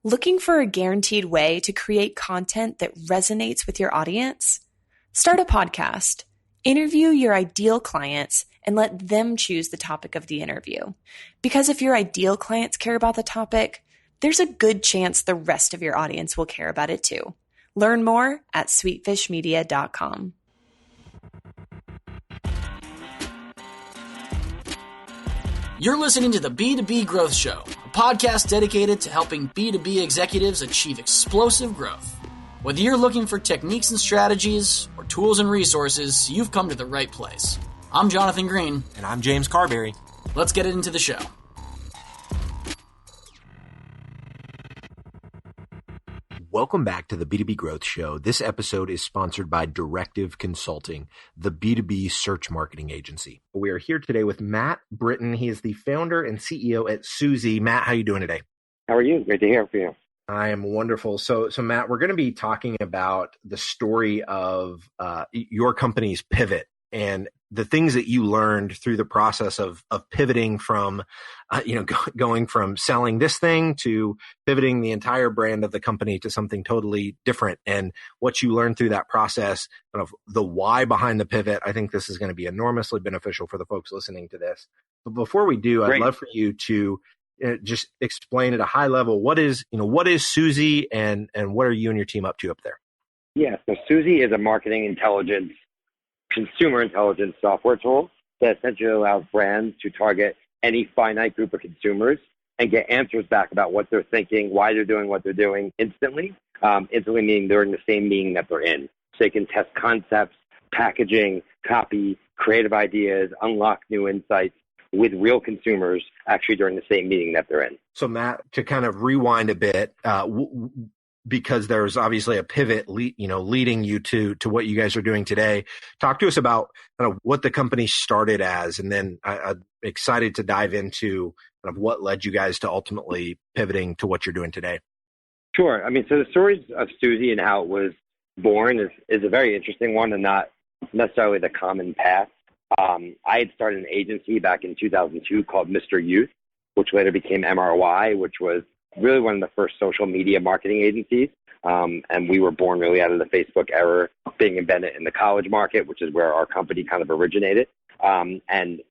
Looking for a guaranteed way to create content that resonates with your audience? Start a podcast. Interview your ideal clients and let them choose the topic of the interview. Because if your ideal clients care about the topic, there's a good chance the rest of your audience will care about it too. Learn more at sweetfishmedia.com. You're listening to the B2B Growth Show, a podcast dedicated to helping B2B executives achieve explosive growth. Whether you're looking for techniques and strategies or tools and resources, you've come to the right place. I'm Jonathan Green. And I'm James Carberry. Let's get into the show. Welcome back to the B2B Growth Show. This episode is sponsored by Directive Consulting, the B2B search marketing agency. We are here today with Matt Britton. He is the founder and CEO at Suzy. Matt, how are you doing today? How are you? Great to hear from you. I am wonderful. So Matt, we're going to be talking about the story of your company's pivot and the things that you learned through the process of pivoting from, going from selling this thing to pivoting the entire brand of the company to something totally different, and what you learned through that process, kind of the why behind the pivot. I think this is going to be enormously beneficial for the folks listening to this. But before we do, I'd love for you to just explain at a high level, what is Suzy and what are you and your team up to up there? Yeah, so Suzy is a marketing intelligence, consumer intelligence software tool that essentially allows brands to target any finite group of consumers and get answers back about what they're thinking, why they're doing what they're doing instantly. Instantly meaning they're in the same meeting that they're in. So they can test concepts, packaging, copy, creative ideas, unlock new insights with real consumers actually during the same meeting that they're in. So Matt, to kind of rewind a bit, because there's obviously a pivot, leading you to what you guys are doing today. Talk to us about kind of what the company started as, and then I'm excited to dive into kind of what led you guys to ultimately pivoting to what you're doing today. Sure. I mean, so the stories of Suzy and how it was born is a very interesting one and not necessarily the common path. I had started an agency back in 2002 called Mr. Youth, which later became MRY, which was really one of the first social media marketing agencies. And we were born really out of the Facebook era being embedded in the college market, which is where our company kind of originated. And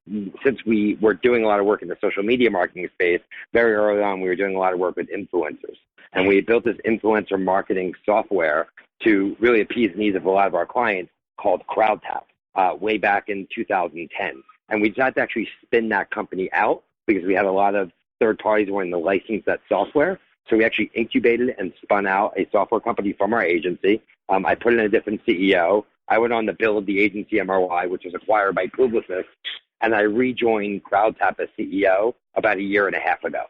since we were doing a lot of work in the social media marketing space, very early on, we were doing a lot of work with influencers. And we built this influencer marketing software to really appease the needs of a lot of our clients called CrowdTap. Way back in 2010. And we decided to actually spin that company out because we had a lot of third parties wanting to license that software. So we actually incubated and spun out a software company from our agency. I put in a different CEO. I went on to build the agency MRY, which was acquired by Publicis, and I rejoined CrowdTap as CEO about a year and a half ago.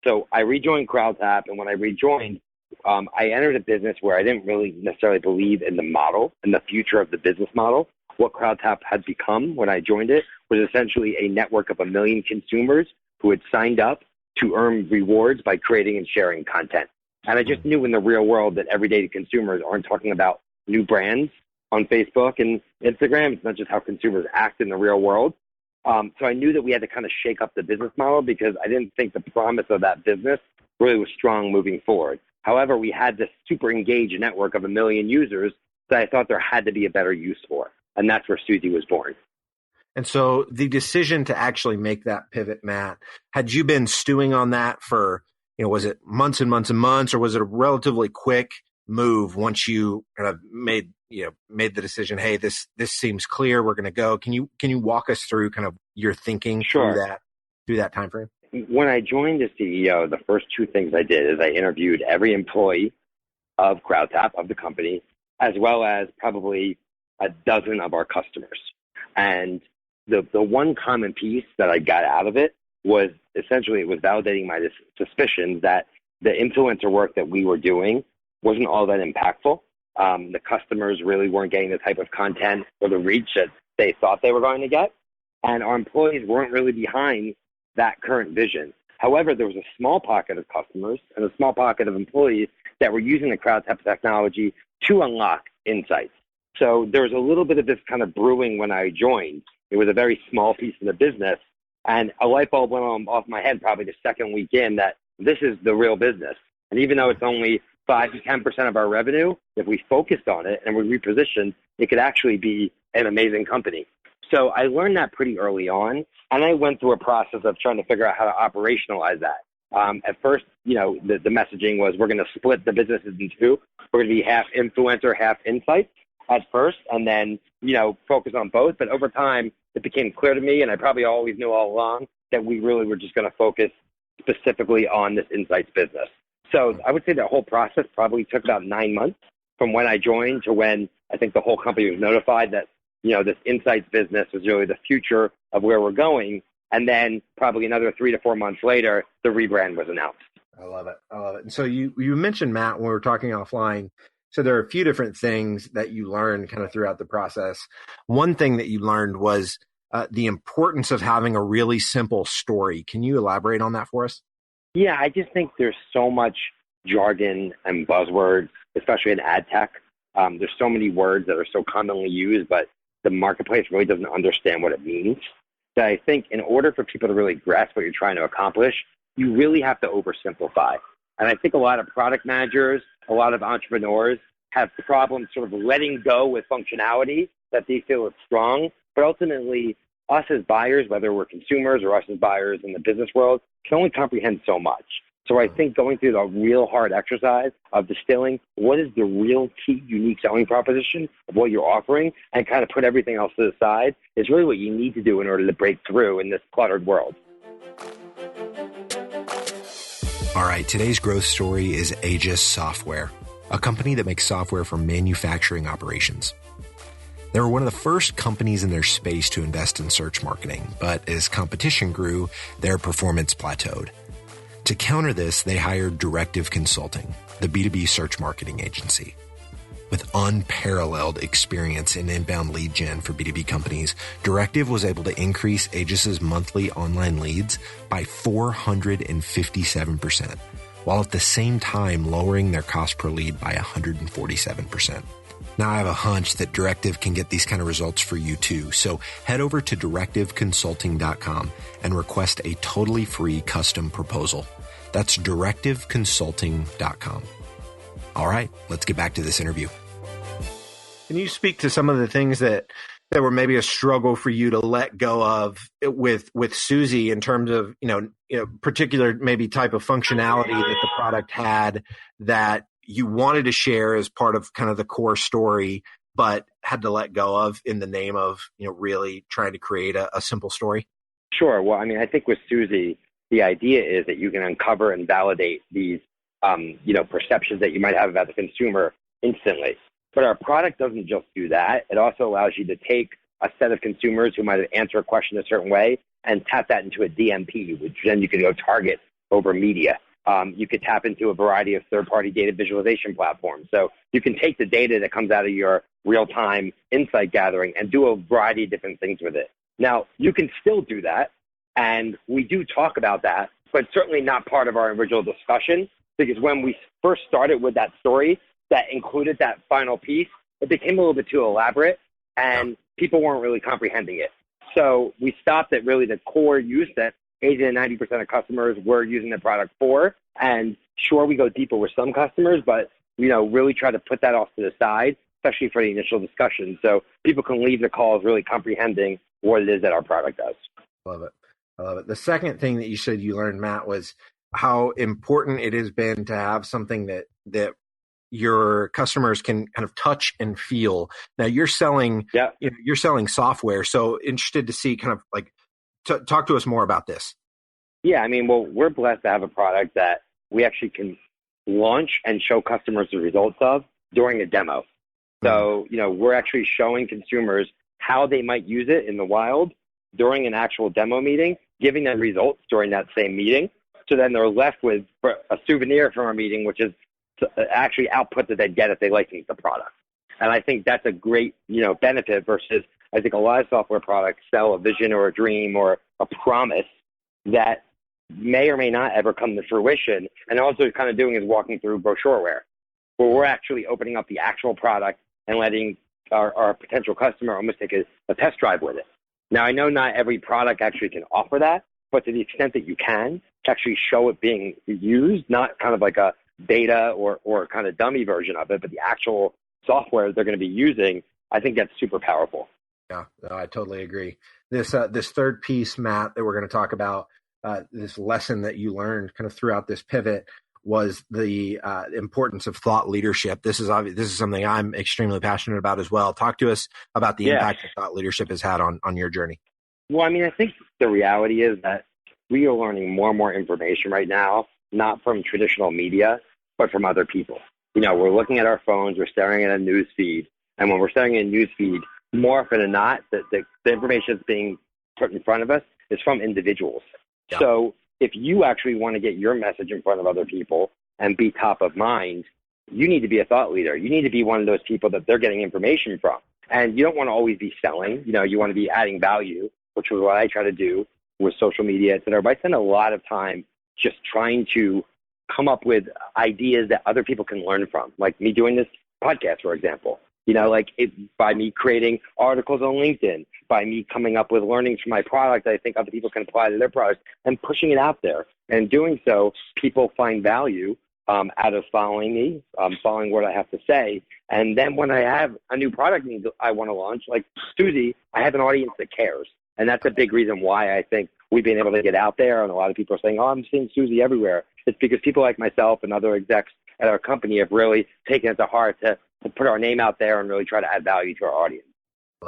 So I rejoined CrowdTap, and when I rejoined, I entered a business where I didn't really necessarily believe in the model and the future of the business model. What CrowdTap had become when I joined it was essentially a network of 1 million consumers who had signed up to earn rewards by creating and sharing content. And I just knew in the real world that everyday consumers aren't talking about new brands on Facebook and Instagram. It's not just how consumers act in the real world. So I knew that we had to kind of shake up the business model because I didn't think the promise of that business really was strong moving forward. However, we had this super engaged network of 1 million users that I thought there had to be a better use for. And that's where Suzy was born. And so the decision to actually make that pivot, Matt, had you been stewing on that for, was it months and months and months, or was it a relatively quick move once you kind of made the decision, hey, this seems clear, we're going to go? Can you walk us through kind of your thinking through that time frame? When I joined as CEO, the first two things I did is I interviewed every employee of CrowdTap, of the company, as well as probably a dozen of our customers. And the one common piece that I got out of it was essentially it was validating my suspicions that the influencer work that we were doing wasn't all that impactful. The customers really weren't getting the type of content or the reach that they thought they were going to get. And our employees weren't really behind that current vision. However, there was a small pocket of customers and a small pocket of employees that were using the CrowdTap technology to unlock insights. So there was a little bit of this kind of brewing when I joined. It was a very small piece of the business, and a light bulb went off my head probably the second week in that this is the real business. And even though it's only 5 to 10% of our revenue, if we focused on it and we repositioned, it could actually be an amazing company. So I learned that pretty early on, and I went through a process of trying to figure out how to operationalize that. At first, the messaging was we're going to split the businesses in two. We're going to be half influencer, half insights at first, and then, focus on both. But over time, it became clear to me, and I probably always knew all along, that we really were just going to focus specifically on this insights business. So I would say the whole process probably took about 9 months from when I joined to when I think the whole company was notified that, this insights business was really the future of where we're going. And then probably another 3 to 4 months later, the rebrand was announced. I love it. And so you mentioned, Matt, when we were talking offline, so there are a few different things that you learned kind of throughout the process. One thing that you learned was the importance of having a really simple story. Can you elaborate on that for us? Yeah, I just think there's so much jargon and buzzwords, especially in ad tech. There's so many words that are so commonly used, but the marketplace really doesn't understand what it means. So I think in order for people to really grasp what you're trying to accomplish, you really have to oversimplify. And I think a lot of product managers, a lot of entrepreneurs have problems sort of letting go with functionality that they feel is strong. But ultimately, us as buyers, whether we're consumers or us as buyers in the business world, can only comprehend so much. So I think going through the real hard exercise of distilling what is the real key unique selling proposition of what you're offering and kind of put everything else to the side is really what you need to do in order to break through in this cluttered world. All right, today's growth story is Aegis Software, a company that makes software for manufacturing operations. They were one of the first companies in their space to invest in search marketing, but as competition grew, their performance plateaued. To counter this, they hired Directive Consulting, the B2B search marketing agency. With unparalleled experience in inbound lead gen for B2B companies, Directive was able to increase Aegis's monthly online leads by 457%, while at the same time lowering their cost per lead by 147%. Now, I have a hunch that Directive can get these kind of results for you too. So head over to directiveconsulting.com and request a totally free custom proposal. That's directiveconsulting.com. All right, let's get back to this interview. Can you speak to some of the things that were maybe a struggle for you to let go of with Suzy in terms of, particular maybe type of functionality that the product had that you wanted to share as part of kind of the core story, but had to let go of in the name of, really trying to create a simple story? Sure. Well, I think with Suzy, the idea is that you can uncover and validate these, perceptions that you might have about the consumer instantly. But our product doesn't just do that. It also allows you to take a set of consumers who might have answered a question a certain way and tap that into a DMP, which then you can go target over media. You could tap into a variety of third-party data visualization platforms. So you can take the data that comes out of your real-time insight gathering and do a variety of different things with it. Now, you can still do that, and we do talk about that, but certainly not part of our original discussion, because when we first started with that story that included that final piece, it became a little bit too elaborate, and people weren't really comprehending it. So we stopped at really the core use that 80 to 90% of customers were using the product for. And sure, we go deeper with some customers, but, really try to put that off to the side, especially for the initial discussion. So people can leave the calls really comprehending what it is that our product does. Love it. I love it. The second thing that you said you learned, Matt, was how important it has been to have something that your customers can kind of touch and feel. Now you're selling, you're selling software. So interested to see kind of like, talk to us more about this. Yeah, we're blessed to have a product that we actually can launch and show customers the results of during a demo. So, we're actually showing consumers how they might use it in the wild during an actual demo meeting, giving them results during that same meeting. So then they're left with a souvenir from our meeting, which is actually output that they'd get if they license the product. And I think that's a great, benefit versus I think a lot of software products sell a vision or a dream or a promise that may or may not ever come to fruition. And also kind of doing is walking through brochureware, where we're actually opening up the actual product and letting our potential customer almost take a test drive with it. Now, I know not every product actually can offer that, but to the extent that you can, to actually show it being used, not kind of like a beta or kind of dummy version of it, but the actual software they're going to be using, I think that's super powerful. Yeah, no, I totally agree. This third piece, Matt, that we're going to talk about, this lesson that you learned kind of throughout this pivot was the importance of thought leadership. This is something I'm extremely passionate about as well. Talk to us about the impact that thought leadership has had on your journey. Well, I mean, I think the reality is that we are learning more and more information right now, not from traditional media, but from other people. You know, we're looking at our phones, we're staring at a news feed, and when we're staring at a news feed, more often than not, the information that's being put in front of us is from individuals. Yeah. So if you actually want to get your message in front of other people and be top of mind, you need to be a thought leader. You need to be one of those people that they're getting information from. And you don't want to always be selling. You know, you want to be adding value, which is what I try to do with social media, et cetera. But I spend a lot of time just trying to come up with ideas that other people can learn from, like me doing this podcast, for example. You know, like by me creating articles on LinkedIn, by me coming up with learnings from my product I think other people can apply to their products and pushing it out there. And doing so, people find value out of following me, following what I have to say. And then when I have a new product I want to launch, like Suzy, I have an audience that cares. And that's a big reason why I think we've been able to get out there. And a lot of people are saying, oh, I'm seeing Suzy everywhere. It's because people like myself and other execs at our company have really taken it to heart to put our name out there and really try to add value to our audience. I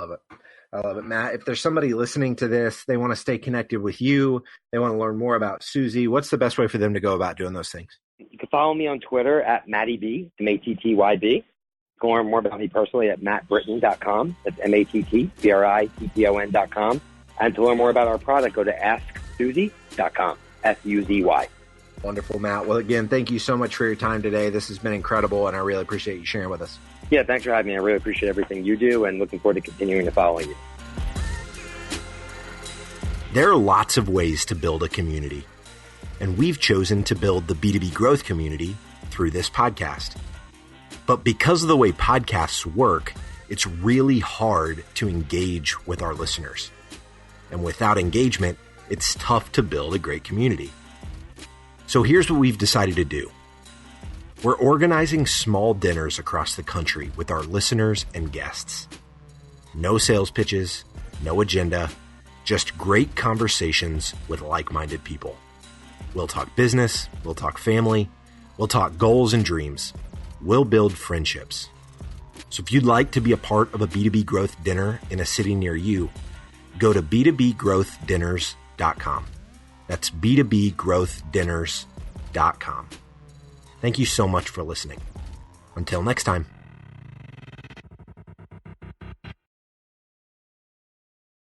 love it, Matt. If there's somebody listening to this, they want to stay connected with you, they want to learn more about Suzy, what's the best way for them to go about doing those things? You can follow me on Twitter at MattyB, MattyB. You can learn more about me personally at mattbritton.com. That's MattyBritton.com. And to learn more about our product, go to asksuzy.com, SUZY. Wonderful, Matt. Well, again, thank you so much for your time today. This has been incredible, and I really appreciate you sharing with us. Yeah, thanks for having me. I really appreciate everything you do, and looking forward to continuing to follow you. There are lots of ways to build a community, and we've chosen to build the B2B growth community through this podcast. But because of the way podcasts work, it's really hard to engage with our listeners. And without engagement, it's tough to build a great community. So here's what we've decided to do. We're organizing small dinners across the country with our listeners and guests. No sales pitches, no agenda, just great conversations with like-minded people. We'll talk business, we'll talk family, we'll talk goals and dreams. We'll build friendships. So if you'd like to be a part of a B2B growth dinner in a city near you, go to b2bgrowthdinners.com. That's b2bgrowthdinners.com. Thank you so much for listening. Until next time.